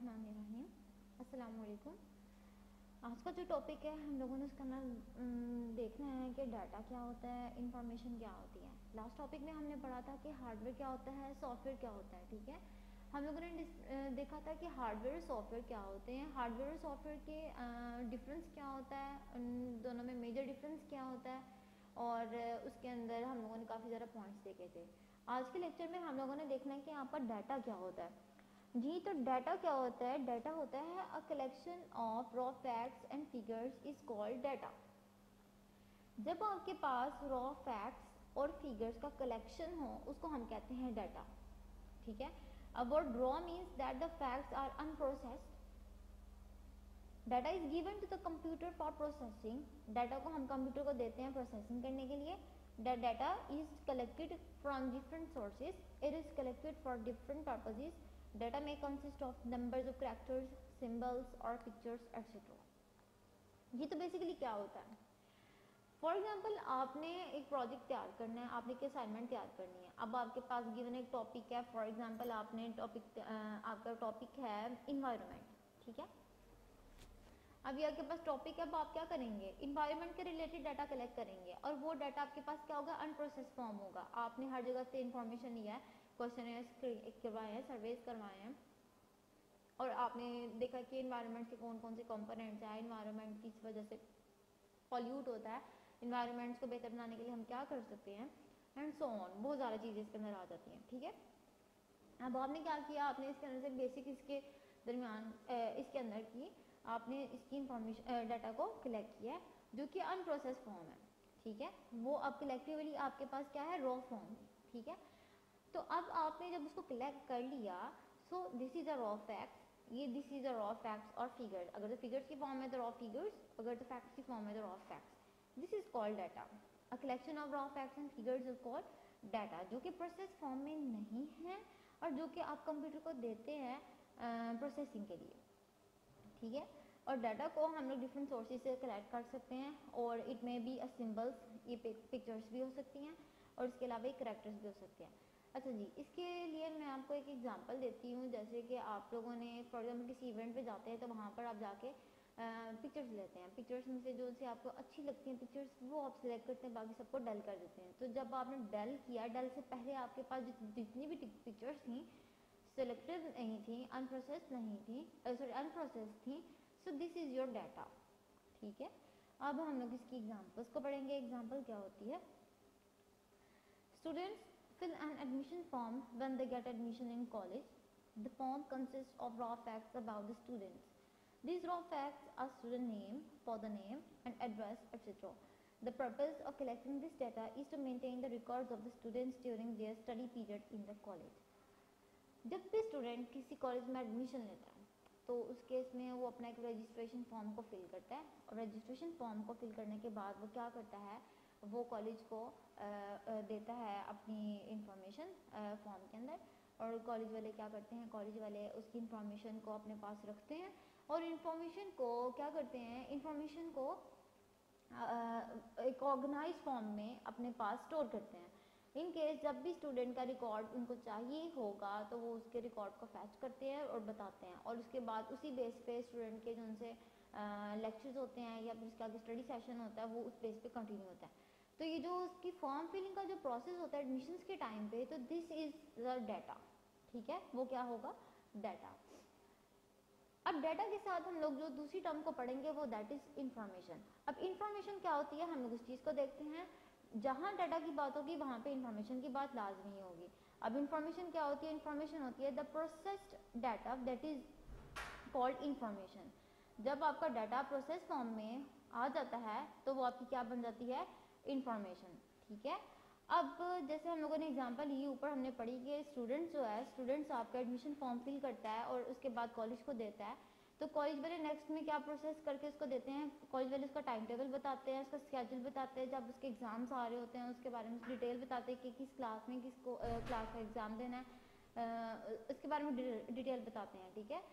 बिस्मिल्लाहिर्रहमानिर्रहीम। अस्सलाम वालेकुम। आज का जो टॉपिक है हम लोगों ने उसका ना देखना है कि डाटा क्या होता है, इंफॉर्मेशन क्या होती है। लास्ट टॉपिक में हमने पढ़ा था कि हार्डवेयर क्या होता है, सॉफ्टवेयर क्या होता है। ठीक है, हम लोगों ने देखा था कि हार्डवेयर और सॉफ्टवेयर क्या होते हैं, हार्डवेयर और सॉफ्टवेयर के डिफरेंस क्या होता है, उन दोनों में मेजर डिफरेंस क्या होता है, और उसके अंदर हम लोगों ने काफ़ी ज़्यादा पॉइंट्स देखे थे। आज के लेक्चर में हम लोगों ने देखना है कि यहाँ पर डाटा क्या होता है। जी, तो डाटा क्या होता है? डाटा होता है a collection of raw facts and figures is called data. जब आपके पास रॉ फैक्ट्स और फिगर्स का कलेक्शन हो उसको हम कहते हैं डाटा। ठीक है, अब word raw means that the facts are unprocessed. Data is given to the computer for processing. Data को हम कंप्यूटर को देते हैं प्रोसेसिंग करने के लिए। The data is collected from different sources, it is collected for different purposes. Data में consist of numbers of characters, symbols और पिक्चर्स एक्सेट्रा। ये तो बेसिकली क्या होता है? फॉर एग्जाम्पल, आपने एक प्रोजेक्ट तैयार करना है, आपने एक असाइनमेंट तैयार करनी है। अब आपके पास गिवन एक टॉपिक है, फॉर एग्जाम्पल आपने आपका टॉपिक है इन्वायरमेंट। ठीक है, अभी आपके पास टॉपिक है, अब आप क्या करेंगे? इन्वायरमेंट के रिलेटेड डाटा कलेक्ट करेंगे और वो डाटा आपके पास क्या होगा? अनप्रोसेस फॉर्म होगा। आपने हर जगह से इन्फॉर्मेशन लिया है, क्वेश्चन करवाए हैं, सर्वेज करवाए हैं, और आपने देखा कि इन्वायरमेंट के कौन कौन से कंपोनेंट्स हैं, इन्वायरमेंट किस वजह से पॉल्यूट होता है, इन्वायरमेंट्स को बेहतर बनाने के लिए हम क्या कर सकते हैं, एंड सो ऑन। बहुत ज़्यादा चीज़ें इसके अंदर आ जाती हैं। ठीक है, अब आपने क्या किया? आपने इसके अंदर से बेसिक इसके दरमियान इसके अंदर की आपने इसकी इंफॉर्मेशन डाटा को कलेक्ट किया है जो कि अनप्रोसेस फॉर्म है। ठीक है, वो अब कलेक्टिवली आपके पास क्या है? Raw form. ठीक है, तो अब आपने जब उसको कलेक्ट कर लिया, so this is a raw fact, ये this is a raw facts और फिगर्स। अगर तो फिगर्स की फॉर्म में तो रॉ फिगर्स, अगर तो फैक्ट्स की फॉर्म में तो raw facts. This is called data. A collection of raw facts and figures is called data, जो कि प्रोसेस फॉर्म में नहीं है और जो कि आप कंप्यूटर को देते हैं प्रोसेसिंग के लिए। ठीक है, और डाटा को हम लोग डिफरेंट सोर्सेज से कलेक्ट कर सकते हैं, और इट में बी अ सिंबल्स, ये पिक्चर्स भी हो सकती हैं, और इसके अलावा एक करेक्टर्स भी हो सकते हैं। अच्छा जी, इसके लिए मैं आपको एक एग्जांपल देती हूँ। जैसे कि आप लोगों ने फॉर एग्जाम्पल किसी इवेंट पे जाते हैं तो वहाँ पर आप जाके पिक्चर्स लेते हैं। पिक्चर्स में से जो से आपको अच्छी लगती हैं पिक्चर्स वो आप सिलेक्ट करते हैं, बाकी सबको डल कर देते हैं। तो जब आपने डल किया, डल से पहले आपके पास जितनी भी पिक्चर्स थी सिलेक्टेड नहीं थी, अनप्रोसेस्ड नहीं थी, सॉरी अनप्रोसेस्ड थी, सो दिस इज योर डाटा। ठीक है, अब हम लोग इसकी एग्जांपल्स को पढ़ेंगे। एग्जांपल क्या होती है? Students fill an admission form when they get admission in college. The form consists of raw facts about the students. These raw facts are student name, father name, and address, etc. The purpose of collecting this data is to maintain the records of the students during their study period in the college. जब भी student किसी college में admission लेता है तो उस case में वो अपना एक रजिस्ट्रेशन फॉर्म को फिल करता है, और रजिस्ट्रेशन फॉर्म को फिल करने के बाद वो क्या करता है? वो कॉलेज को देता है अपनी इंफॉर्मेशन फॉर्म के अंदर, और कॉलेज वाले क्या करते हैं? कॉलेज वाले उसकी इंफॉर्मेशन को अपने पास रखते हैं और इंफॉर्मेशन को क्या करते हैं? इंफॉर्मेशन को एक ऑर्गेनाइज फॉर्म में अपने पास स्टोर करते हैं। इन केस जब भी स्टूडेंट का रिकॉर्ड उनको चाहिए होगा तो वो उसके रिकॉर्ड को फैच करते हैं और बताते हैं, और उसके बाद उसी बेस पे स्टूडेंट के जो उनसे लेक्चर्स होते हैं या फिर उसके आगे स्टडी सेशन होता है वो उस बेस पे कंटिन्यू होता है। तो ये जो उसकी फॉर्म फिलिंग का जो प्रोसेस होता है एडमिशन्स के टाइम पे, तो दिस इज द डाटा। ठीक है, वो क्या होगा? डाटा। अब डाटा के साथ हम लोग जो दूसरी टर्म को पढ़ेंगे वो दैट इज इंफॉर्मेशन। अब इंफॉर्मेशन क्या होती है? हम लोग उस चीज़ को देखते हैं। जहाँ डाटा की बात होगी वहाँ पे इंफॉर्मेशन की बात लाजमी होगी। अब इंफॉर्मेशन क्या होती है? इंफॉर्मेशन होती है the processed data that is called information. जब आपका डाटा प्रोसेस फॉर्म में आ जाता है तो वो आपकी क्या बन जाती है? इंफॉर्मेशन। ठीक है, अब जैसे हम लोगों ने एग्जांपल ली ऊपर हमने पढ़ी कि स्टूडेंट्स जो है, स्टूडेंट्स आपका एडमिशन फॉर्म फिल करता है और उसके बाद कॉलेज को देता है, तो कॉलेज वाले नेक्स्ट में क्या प्रोसेस करके उसको देते हैं? कॉलेज वाले उसका टाइम टेबल बताते हैं, उसका स्केड्यूल बताते हैं, जब उसके एग्जाम्स आ रहे होते हैं उसके बारे में डिटेल बताते हैं कि किस क्लास में किसको क्लास का एग्ज़ाम देना है, उसके बारे में डिटेल बताते हैं। ठीक है,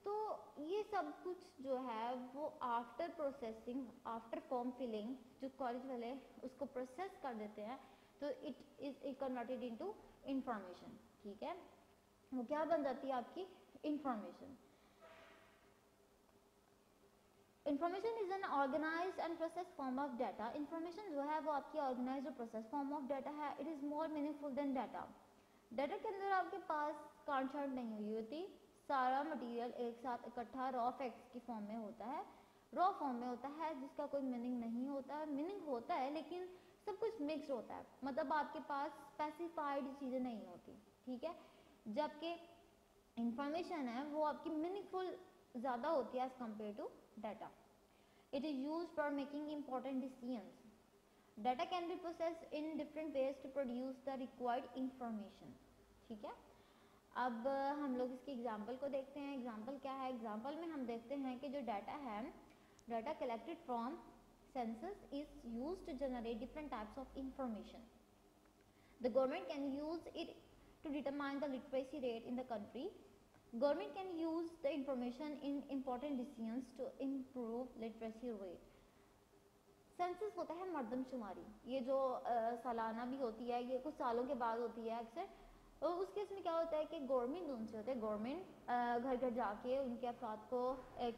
तो ये सब कुछ जो है वो after processing, after form filling जो कॉलेज वाले उसको प्रोसेस कर देते हैं, तो it is converted into information. ठीक है, वो क्या बन जाती है? आपकी information. Information is an organized and process form of data. Information जो है वो आपकी ऑर्गेनाइज्ड और प्रोसेस फॉर्म ऑफ डाटा है। It is more meaningful than data. Data के अंदर आपके पास कांटछांट नहीं हुई होती, सारा मटेरियल एक साथ इकट्ठा रॉ फैक्ट्स की फॉर्म में होता है, रॉ फॉर्म में होता है, जिसका कोई मीनिंग नहीं होता। मीनिंग होता है लेकिन सब कुछ मिक्स होता है, मतलब आपके पास स्पेसिफाइड चीज़ें नहीं होती, ठीक है। जबकि इंफॉर्मेशन है वो आपकी मीनिंगफुल ज़्यादा होती है as compare to data. It is use for making important decisions. Data can be processed in different ways to produce the required information, ठीक है। अब हम लोग इसकी एग्जांपल को देखते हैं। एग्जांपल क्या है? एग्जांपल में हम देखते हैं कि जो डाटा है, data collected from census is used to generate different types of information. The government can use it to determine the literacy rate in the country. Government can use the information in important decisions to improve literacy rate. Census होता है मर्दमशुमारी, ये जो सालाना भी होती है, ये कुछ सालों के बाद होती है अक्सर। और उस केस में क्या होता है कि गवर्नमेंट उनसे होते हैं, गवर्नमेंट घर घर जाके उनके अफराद को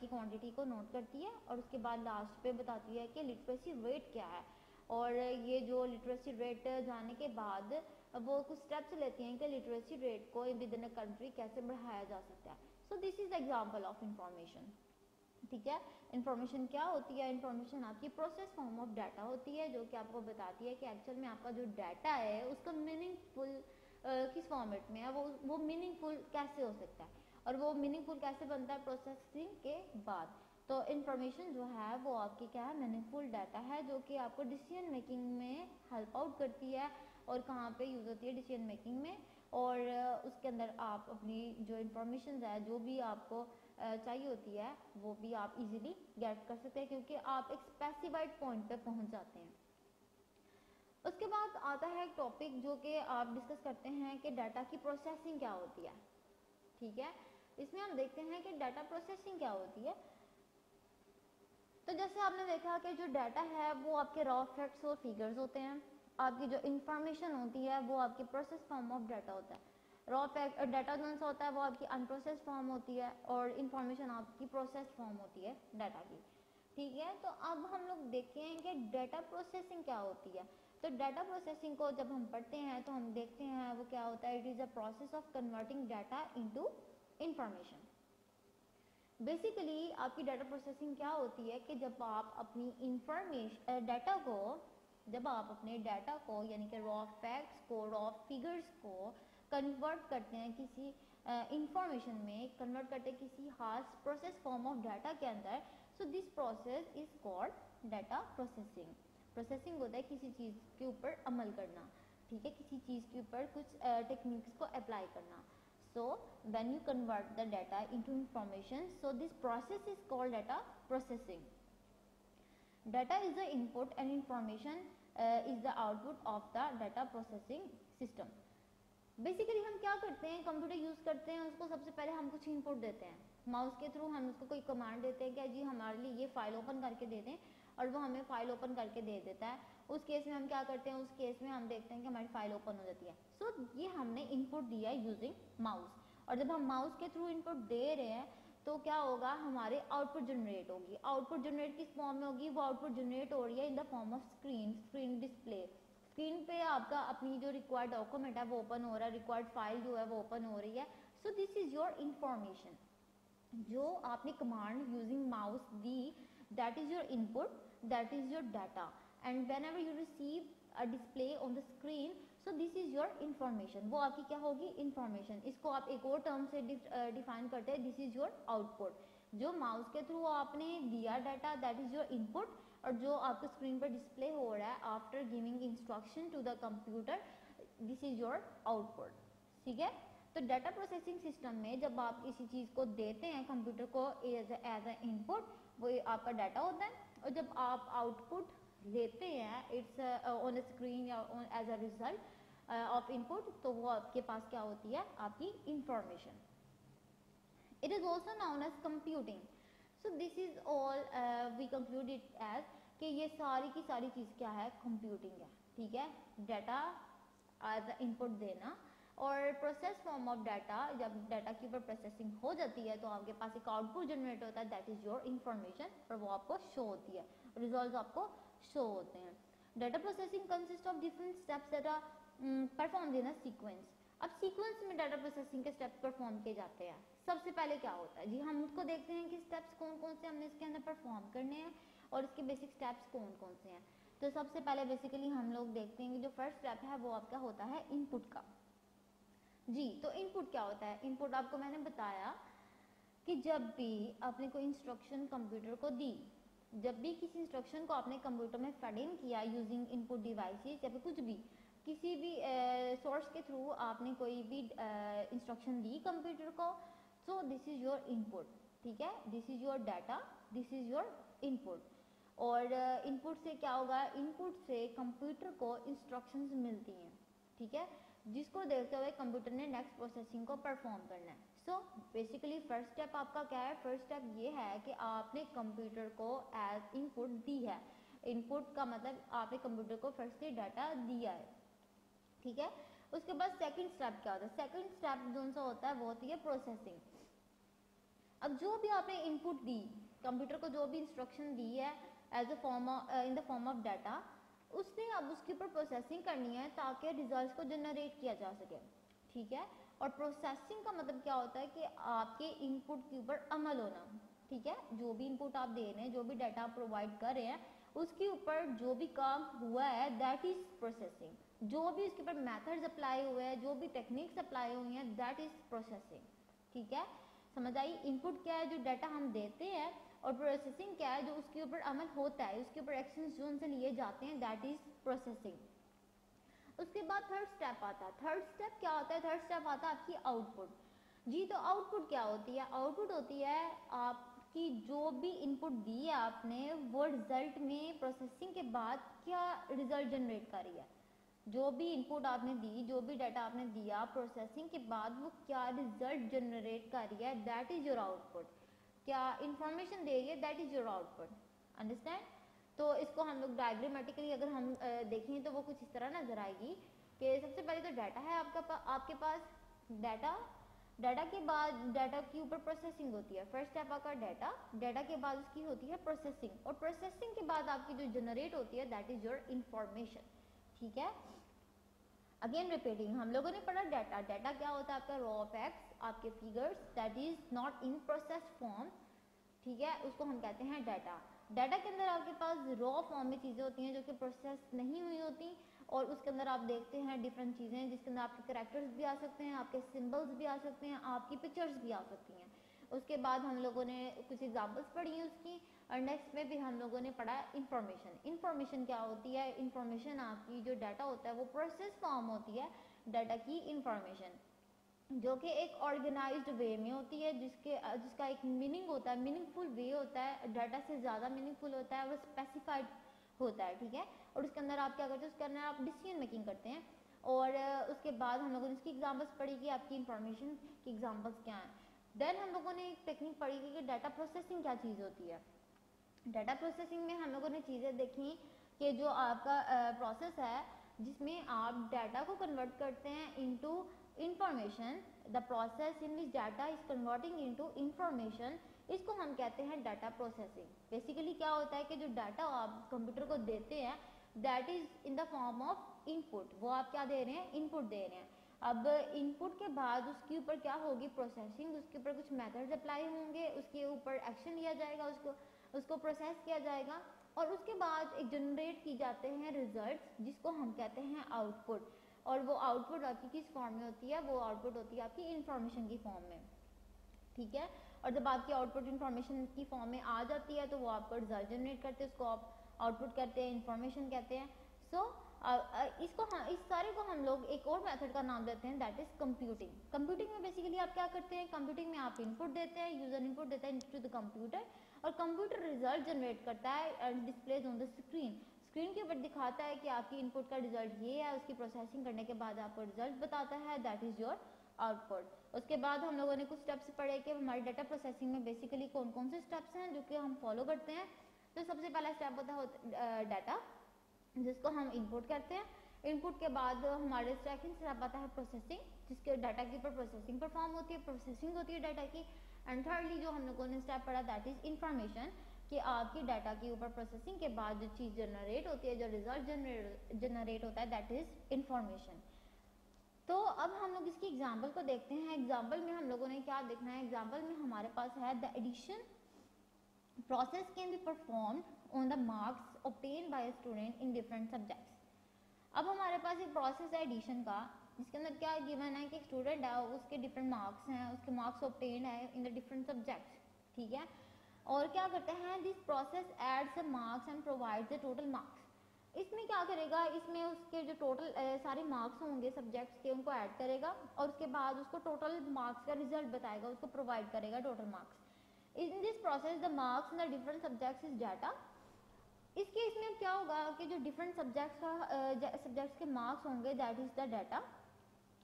की क्वांटिटी को नोट करती है और उसके बाद लास्ट पे बताती है कि लिटरेसी रेट क्या है। और ये जो लिटरेसी रेट जाने के बाद वो कुछ स्टेप्स लेती हैं कि लिटरेसी रेट को विद इन अ कंट्री कैसे बढ़ाया जा सकता है। सो this is example of information, ठीक है। इंफॉर्मेशन क्या होती है? इंफॉर्मेशन आपकी प्रोसेस फॉर्म ऑफ डाटा होती है, जो कि आपको बताती है कि एक्चुअल में आपका जो डाटा है उसका मीनिंगफुल किस फॉर्मेट में है, वो मीनिंगफुल कैसे हो सकता है, और वो मीनिंगफुल कैसे बनता है प्रोसेसिंग के बाद। तो इंफॉर्मेशन जो है वो आपकी क्या है? मीनिंगफुल डाटा है, जो कि आपको डिसीजन मेकिंग में हेल्प आउट करती है। और कहाँ पे यूज़ होती है? डिसीजन मेकिंग में। और उसके अंदर आप अपनी जो इंफॉर्मेशन है, जो भी आपको चाहिए होती है, वो भी आप इजीली गेट कर सकते हैं, क्योंकि आप एक स्पेसिफाइड पॉइंट पे पहुंच जाते हैं। उसके बाद आता है एक टॉपिक जो कि आप डिस्कस करते हैं कि डाटा की प्रोसेसिंग क्या होती है, ठीक है। इसमें हम देखते हैं कि डाटा प्रोसेसिंग क्या होती है। तो जैसे आपने देखा कि जो डाटा है वो आपके रॉ फैक्ट्स और फिगर्स होते हैं। आपकी जो इंफॉर्मेशन होती है वो आपकी प्रोसेस फॉर्म ऑफ डाटा होता है। रॉ फैक्ट डाटा जो होता है वो आपकी अनप्रोसेस फॉर्म होती है, और इंफॉर्मेशन आपकी प्रोसेस फॉर्म होती है डाटा की, ठीक है। तो अब हम लोग देखते हैं कि डाटा प्रोसेसिंग क्या होती है। तो डाटा प्रोसेसिंग को जब हम पढ़ते हैं तो हम देखते हैं वो क्या होता है। It is a process of converting data into information. Basically आपकी डाटा प्रोसेसिंग क्या होती है कि जब आप अपनी इंफॉर्मेशन डाटा को, जब आप अपने डाटा को यानी कि रॉ फैक्ट्स को, रॉ फिगर्स को कन्वर्ट करते हैं किसी इंफॉर्मेशन में, कन्वर्ट करते हैं किसी खास प्रोसेस फॉर्म ऑफ डाटा के अंदर। So this process is called data processing. Processing होता है किसी चीज़ के ऊपर अमल करना, ठीक है, किसी चीज़ के ऊपर कुछ टेक्निक्स को अप्लाई करना। So when you convert the data into information, so this process is called data processing. Data is the input and information is the output of the data processing system. Basically हम क्या करते हैं? Computer use करते हैं, उसको सबसे पहले हम कुछ इनपुट देते हैं माउस के थ्रू। हम उसको कोई कमांड देते हैं कि जी हमारे लिए ये फाइल ओपन करके दे दें, और वो हमें फाइल ओपन करके दे देता है। उस केस में हम क्या करते हैं? उस केस में हम देखते हैं कि हमारी फाइल ओपन हो जाती है। सो ये हमने इनपुट दिया है यूजिंग माउस। और जब हम माउस के थ्रू इनपुट दे रहे हैं तो क्या होगा? हमारे आउटपुट जनरेट होगी। आउटपुट जनरेट किस फॉर्म में होगी? वो आउटपुट जनरेट हो रही है इन the form of screen display. Screen पे आपका अपनी जो रिक्वायर्ड डॉक्यूमेंट है वो ओपन हो रहा है, रिक्वायर्ड फाइल जो है वो ओपन हो रही है। सो दिस इज योर इंफॉर्मेशन। जो आपने command using mouse the, that is your input, that is your data, and when ever you receive a display on the screen, so this is your information. वो आपकी क्या होगी? Information. इसको आप एक और टर्म से डिफाइन करते हैं, दिस इज योर आउटपुट। जो माउस के थ्रू आपने दिया data, that is your input, और जो आपको स्क्रीन पर डिस्प्ले हो रहा है after giving instruction to the computer, this is your output, ठीक है। तो डाटा प्रोसेसिंग सिस्टम में जब आप किसी चीज़ को देते हैं कंप्यूटर को एज ए इनपुट, वो आपका डाटा होता है। और जब आप आउटपुट लेते हैं इट्स ऑन स्क्रीन या as a result of input, तो वो आपके पास क्या होती है? आपकी information. It is also known as computing. So this is all we conclude it as कि ये सारी की सारी चीज़ क्या है? कंप्यूटिंग है, ठीक है। डाटा एज अ इनपुट देना, और प्रोसेस फॉर्म ऑफ डाटा, जब डाटा के ऊपर प्रोसेसिंग हो जाती है तो आपके पास एक आउटपुट जनरेट होता है, दैट इज योर इंफॉर्मेशन, और वो आपको शो होती है, रिजल्ट्स आपको शो होते हैं। Data processing consist of different steps that are performed in a sequence. अब सीक्वेंस में डाटा प्रोसेसिंग के स्टेप्स परफॉर्म किए जाते हैं। सबसे पहले क्या होता है जी, हम उसको देखते हैं कि स्टेप्स कौन कौन से हमने इसके अंदर परफॉर्म करने हैं और इसके बेसिक स्टेप्स कौन कौन से हैं। तो सबसे पहले बेसिकली हम लोग देखते हैं कि जो फर्स्ट स्टेप है वो आपका होता है इनपुट का जी। तो इनपुट क्या होता है? इनपुट आपको मैंने बताया कि जब भी आपने कोई इंस्ट्रक्शन कंप्यूटर को दी, जब भी किसी इंस्ट्रक्शन को आपने कंप्यूटर में फेड इन किया यूजिंग इनपुट डिवाइसेस या फिर कुछ भी किसी भी सोर्स के थ्रू आपने कोई भी इंस्ट्रक्शन दी कंप्यूटर को, सो दिस इज योर इनपुट, ठीक है, this is your data, this is your input. और इनपुट से क्या होगा? इनपुट से कंप्यूटर को इंस्ट्रक्शंस मिलती हैं, ठीक है, जिसको देखते हुए कंप्यूटर ने नेक्स्ट प्रोसेसिंग को परफॉर्म करना है। सो बेसिकली फर्स्ट स्टेप आपका क्या है? फर्स्ट स्टेप ये है कि आपने कंप्यूटर को एज इनपुट दी है। इनपुट का मतलब आपने कंप्यूटर को फर्स्टली डाटा दिया है, ठीक है। उसके बाद सेकंड स्टेप क्या होता है? सेकंड स्टेप जो सा होता है वो होती है प्रोसेसिंग। अब जो भी आपने इनपुट दी कंप्यूटर को, जो भी इंस्ट्रक्शन दी है as a form in the form of data, उसने अब उसके ऊपर प्रोसेसिंग करनी है ताकि रिजल्ट्स को जनरेट किया जा सके, ठीक है। और प्रोसेसिंग का मतलब क्या होता है कि आपके इनपुट के ऊपर अमल होना, ठीक है। जो भी इनपुट आप दे रहे हैं, जो भी डाटा आप प्रोवाइड कर रहे हैं, उसके ऊपर जो भी काम हुआ है दैट इज प्रोसेसिंग। जो भी उसके ऊपर मेथड्स अप्लाई हुए हैं, जो भी टेक्निक्स अप्लाई हुई हैं, दैट इज प्रोसेसिंग, ठीक है। समझ आई? इनपुट क्या है? जो डाटा हम देते हैं, और प्रोसेसिंग क्या है? जो उसके ऊपर अमल होता है, उसके ऊपर एक्शंस जो उनसे लिए जाते हैं, दैट इज प्रोसेसिंग। उसके बाद थर्ड स्टेप आता है। थर्ड स्टेप क्या होता है? थर्ड स्टेप आता है आपकी आउटपुट जी। तो आउटपुट क्या होती है? आउटपुट होती है आपकी जो भी इनपुट दी है आपने, वो रिजल्ट में प्रोसेसिंग के बाद क्या रिजल्ट जनरेट कर रही है। जो भी इनपुट आपने दी, जो भी डाटा आपने दिया, प्रोसेसिंग के बाद वो क्या रिजल्ट जनरेट कर रही है, दैट इज योर आउटपुट। क्या इंफॉर्मेशन दे रही है, that is your output. Understand? तो इसको हम लोग डायग्रामेटिकली अगर हम देखें तो वो कुछ इस तरह नजर आएगी कि सबसे पहले तो डाटा है आपके पास डाटा के बाद डाटा के ऊपर प्रोसेसिंग होती है। फर्स्ट स्टेप आपका डाटा के बाद उसकी होती है प्रोसेसिंग, और प्रोसेसिंग के बाद आपकी जो जनरेट होती है दैट इज योर इंफॉर्मेशन, ठीक है। अगेन रिपीटिंग, हम लोगों ने पढ़ा डाटा क्या होता है? आपका रॉ फैक्ट्स, आपके figures, that is not in process form, ठीक है, उसको हम कहते हैं डाटा। डाटा के अंदर आपके पास रॉ फॉर्म में चीज़ें होती हैं जो कि प्रोसेस नहीं हुई होती, और उसके अंदर आप देखते हैं डिफरेंट चीज़ें, जिसके अंदर आपके कैरेक्टर्स भी आ सकते हैं, आपके सिंबल्स भी आ सकते हैं, आपकी पिक्चर्स भी आ सकती हैं। उसके बाद हम लोगों ने कुछ एग्जाम्पल्स पढ़ी हैं उसकी, और नेक्स्ट में भी हम लोगों ने पढ़ा इंफॉर्मेशन। इंफॉर्मेशन क्या होती है? इंफॉर्मेशन आपकी जो डाटा होता है वो प्रोसेस फॉर्म होती है डाटा की इंफॉर्मेशन, जो कि एक ऑर्गेनाइज्ड वे में होती है, जिसका एक मीनिंग होता है, मीनिंगफुल वे होता है, डाटा से ज़्यादा मीनिंगफुल होता है, वो स्पेसिफाइड होता है, ठीक है। और उसके अंदर आप क्या करते हैं? उसके अंदर आप डिसीजन मेकिंग करते हैं। और उसके बाद हम लोगों ने इसकी एग्जाम्पल्स पढ़ी कि आपकी इंफॉर्मेशन की एग्जाम्पल्स क्या हैं। देन हम लोगों ने एक टेक्निक पढ़ी कि डाटा प्रोसेसिंग क्या चीज़ होती है। डाटा प्रोसेसिंग में हम लोगों ने चीज़ें देखी कि जो आपका प्रोसेस है जिसमें आप डाटा को कन्वर्ट करते हैं into information, the process in which data is converting into information, इसको हम कहते हैं डाटा प्रोसेसिंग। बेसिकली क्या होता है कि जो डाटा आप कंप्यूटर को देते हैं that is in the form of input, वो आप क्या दे रहे हैं? इनपुट दे रहे हैं। अब इनपुट के बाद उसके ऊपर क्या होगी? प्रोसेसिंग, उसके ऊपर कुछ मेथड्स अप्लाई होंगे, उसके ऊपर एक्शन लिया जाएगा, उसको प्रोसेस किया जाएगा, और उसके बाद एक जनरेट की जाते हैं रिजल्ट्स, जिसको हम कहते हैं आउटपुट। और वो आउटपुट आपकी किस फॉर्म में होती है? वो आउटपुट होती है आपकी इंफॉर्मेशन की फॉर्म में, ठीक है। और जब आपकी आउटपुट इंफॉर्मेशन की फॉर्म में आ जाती है तो वो आपको रिजल्ट जनरेट करते हैं, उसको आप आउटपुट कहते हैं, इंफॉर्मेशन कहते हैं। सो इस सारे को हम लोग एक और मेथड का नाम देते हैं, दैट इज कंप्यूटिंग। कंप्यूटिंग में बेसिकली आप क्या करते हैं? कंप्यूटिंग में आप इनपुट देते हैं, यूजर इनपुट देता है टू द कंप्यूटर, और कंप्यूटर रिजल्ट जनरेट करता है and displays on the screen. Screen के ऊपर दिखाता है कि आपकी इनपुट का रिजल्ट ये है, उसकी प्रोसेसिंग करने के बाद आपको रिजल्ट बताता है, दैट इज योर आउटपुट। उसके बाद हम लोगों ने कुछ स्टेप्स पढ़े कि हमारी डाटा प्रोसेसिंग में बेसिकली कौन कौन से स्टेप्स हैं जो कि हम फॉलो करते हैं। तो सबसे पहला स्टेप होता है डाटा, जिसको हम इनपुट करते हैं। इनपुट के बाद हमारे सेकंड स्टेप आता है प्रोसेसिंग, जिसके डाटा के ऊपर प्रोसेसिंग परफॉर्म होती है, प्रोसेसिंग होती है डाटा की। एंड थर्डली जो हम लोगों ने स्टेप पढ़ा दैट इज इंफॉर्मेशन, कि आपकी डाटा के ऊपर प्रोसेसिंग के बाद जो चीज़ जनरेट होती है, जो रिजल्ट जनरेट होता है दैट इज इंफॉर्मेशन। तो अब हम लोग इसकी एग्जाम्पल को देखते हैं। एग्जाम्पल में हम लोगों ने क्या देखना है, एग्जाम्पल में हमारे पास है the addition process can be performed on the marks obtained by a student in different subjects। अब हमारे पास एक प्रोसेस है एडिशन का, जिसके अंदर क्या गिवन है कि स्टूडेंट है उसके डिफरेंट मार्क्स हैं, उसके मार्क्स ऑब्टेन्ड है इन द डिफरेंट सब्जेक्ट्स, ठीक है। और क्या करते हैं, this process adds the marks and provides the total marks. इसमें क्या करेगा, इसमें उसके जो टोटल सारे मार्क्स होंगे सब्जेक्ट्स के उनको ऐड करेगा और उसके बाद उसको टोटल मार्क्स का रिजल्ट बताएगा, उसको प्रोवाइड करेगा total marks. In this process the marks in the different subjects is data. इस केस में क्या होगा कि जो डिफरेंट सब्जेक्ट्स के मार्क्स होंगे that is the data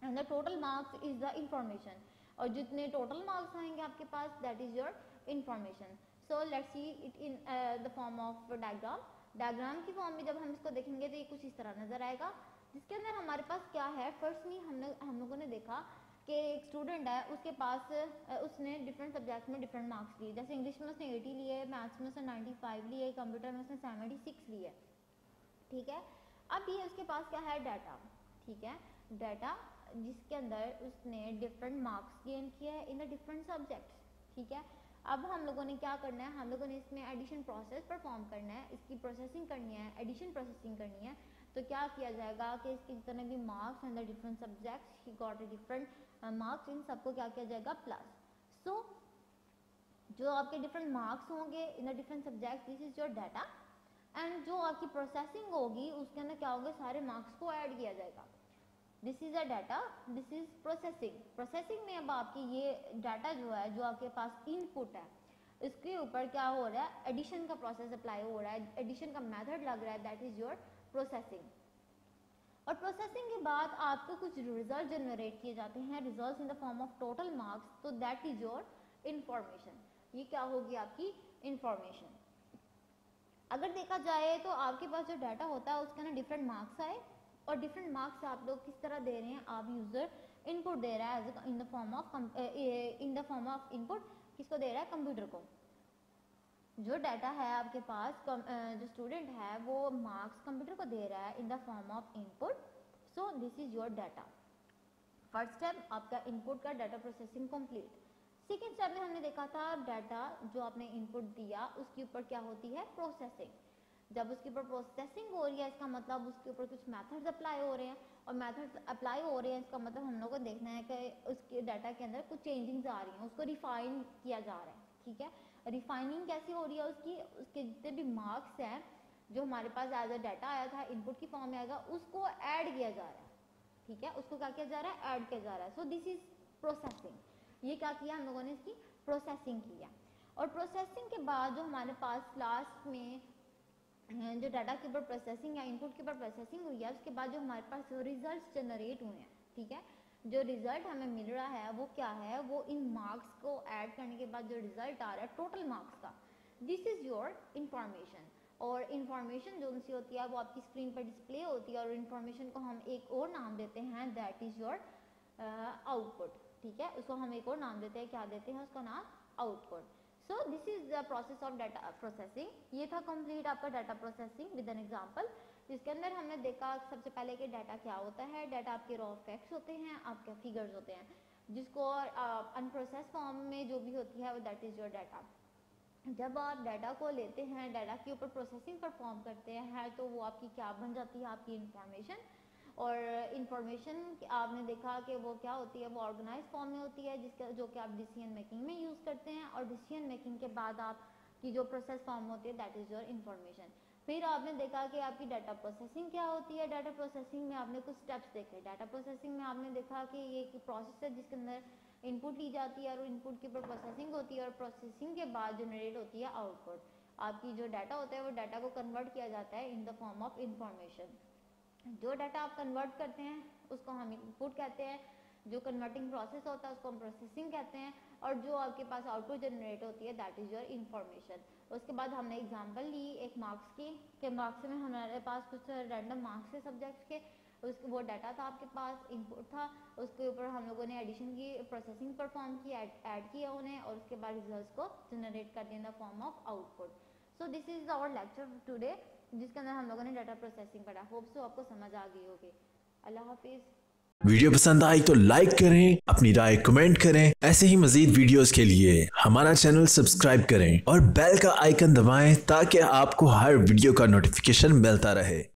and the total marks is the information. और जितने टोटल मार्क्स आएंगे आपके पास that is your information. So let's see it in the form of diagram. Diagram की फॉर्म में जब हम इसको देखेंगे तो ये कुछ इस तरह नजर आएगा, जिसके अंदर हमारे पास क्या है, फर्स्टली हम लोगों ने देखा कि एक स्टूडेंट है उसके पास उसने डिफरेंट सब्जेक्ट्स में डिफरेंट मार्क्स लिए, जैसे इंग्लिश में उसने 80 लिए, मैथ्स में उसने 95 लिए, कंप्यूटर में उसने 76 लिए, ठीक है। अब ये उसके पास क्या है, डाटा, ठीक है, डाटा जिसके अंदर उसने डिफरेंट मार्क्स गेन किए हैं इन द डिफरेंट सब्जेक्ट्स, ठीक है। अब हम लोगों ने क्या करना है, हम लोगों ने इसमें एडिशन प्रोसेस परफॉर्म करना है, इसकी प्रोसेसिंग करनी है, एडिशन प्रोसेसिंग करनी है। तो क्या किया जाएगा कि इसके जितने भी marks in the different subjects he got a different marks, इन सबको क्या किया जाएगा प्लस। सो जो आपके डिफरेंट मार्क्स होंगे इन the different subject this is your data, and जो आपकी प्रोसेसिंग होगी उसके अंदर क्या होगा, सारे मार्क्स को ऐड किया जाएगा। This is a data, this is processing. Processing में अब आपकी ये डाटा जो है, जो आपके पास इनपुट है, इसके ऊपर क्या हो रहा है, एडिशन का प्रोसेस अप्लाई हो रहा है, एडिशन का मेथड लग रहा है, दैट इज योर प्रोसेसिंग। और प्रोसेसिंग के बाद आपको कुछ रिजल्ट जनरेट किए जाते हैं, results in the form of total marks, तो दैट इज योर इंफॉर्मेशन। ये क्या होगी आपकी इंफॉर्मेशन। अगर देखा जाए तो आपके पास जो डाटा होता है उसके ना डिफरेंट मार्क्स आए, और डिफरेंट मार्क्स आप लोग किस तरह दे रहे हैं, आप यूजर इनपुट दे रहा है इन द फॉर्म ऑफ इनपुट, किसको दे रहा है, कंप्यूटर को। जो डाटा है आपके पास, जो स्टूडेंट है वो मार्क्स कंप्यूटर को दे रहा है इन the form of input, so this is your data. First step आपका इनपुट का data processing complete. Second step में हमने देखा था डाटा जो आपने इनपुट दिया उसके ऊपर क्या होती है, प्रोसेसिंग। जब उसके ऊपर प्रोसेसिंग हो रही है इसका मतलब उसके ऊपर कुछ मेथड्स अप्लाई हो रहे हैं, और मेथड्स अप्लाई हो रहे हैं इसका मतलब हम लोग को देखना है कि उसके डाटा के अंदर कुछ चेंजिंग्स आ रही हैं, उसको रिफाइन किया जा रहा है, ठीक है। रिफाइनिंग कैसी हो रही है उसकी, उसके जितने भी मार्क्स हैं जो हमारे पास एज अ डाटा आया था इनपुट की फॉर्म में आएगा, उसको ऐड किया जा रहा है, ठीक है, उसको क्या किया जा रहा है, ऐड किया जा रहा है। सो दिस इज प्रोसेसिंग। ये क्या किया हम लोगों ने, इसकी प्रोसेसिंग किया। और प्रोसेसिंग के बाद जो हमारे पास लास्ट में जो डाटा के ऊपर प्रोसेसिंग या इनपुट के ऊपर प्रोसेसिंग हुई है, उसके बाद जो हमारे पास रिजल्ट्स जनरेट हुए हैं, ठीक है, जो रिजल्ट हमें मिल रहा है वो क्या है, वो इन मार्क्स को ऐड करने के बाद जो रिजल्ट आ रहा है टोटल मार्क्स का, दिस इज योर इंफॉर्मेशन। और इंफॉर्मेशन जो सी होती है वो आपकी स्क्रीन पर डिस्प्ले होती है, और इंफॉर्मेशन को हम एक और नाम देते हैं, दैट इज योर आउटपुट, ठीक है। उसको हम एक और नाम देते हैं, क्या देते हैं उसका नाम, output. So this is the process of data processing. ये था कंप्लीट आपका data processing with an example, जिसके अंदर हमने देखा सबसे पहले कि डाटा क्या होता है। डाटा आपके रॉ फैक्ट्स होते हैं, आपके फिगर्स होते हैं, जिसको अनप्रोसेस फॉर्म में जो भी होती है वो दैट इज योर डाटा। जब आप डाटा को लेते हैं, डाटा के ऊपर प्रोसेसिंग परफॉर्म करते हैं, तो वो आपकी क्या बन जाती है, आपकी इंफॉर्मेशन। और इंफॉर्मेशन आपने देखा कि वो क्या होती है, वो ऑर्गेनाइज फॉर्म में होती है, जिसका जो कि आप डिसीजन मेकिंग में यूज़ करते हैं, और डिसीजन मेकिंग के बाद आपकी जो प्रोसेस फॉर्म होती है दैट इज़ योर इंफॉर्मेशन। फिर आपने देखा कि आपकी डाटा प्रोसेसिंग क्या होती है। डाटा प्रोसेसिंग में आपने कुछ स्टेप्स देखे। डाटा प्रोसेसिंग में आपने देखा कि ये एक प्रोसेस है जिसके अंदर इनपुट ली जाती है और इनपुट के ऊपर प्रोसेसिंग होती है, और प्रोसेसिंग के बाद जनरेट होती है आउटपुट। आपकी जो डाटा होता है वो डाटा को कन्वर्ट किया जाता है इन द फॉर्म ऑफ इंफॉर्मेशन। जो डाटा आप कन्वर्ट करते हैं उसको हम इनपुट कहते हैं, जो कन्वर्टिंग प्रोसेस होता है उसको हम प्रोसेसिंग कहते हैं, और जो आपके पास आउटपुट जनरेट होती है दैट इज योर इंफॉर्मेशन। उसके बाद हमने एग्जांपल ली एक मार्क्स की, के मार्क्स में हमारे पास कुछ रैंडम मार्क्स है सब्जेक्ट्स के, वो डाटा था आपके पास, इनपुट था, उसके ऊपर हम लोगों ने एडिशन की, प्रोसेसिंग परफॉर्म की, ऐड किया उन्हें, और उसके बाद रिजल्ट्स को जनरेट कर दिया in the form of output. So this is our lecture today, जिसके अंदर हम लोगों ने डाटा प्रोसेसिंग पढ़ा। होप सो आपको समझ आ गई होगी। अल्लाह हाफिज़। वीडियो पसंद आई तो लाइक करें, अपनी राय कमेंट करें। ऐसे ही मजीद वीडियोस के लिए हमारा चैनल सब्सक्राइब करें और बेल का आइकन दबाएं ताकि आपको हर वीडियो का नोटिफिकेशन मिलता रहे।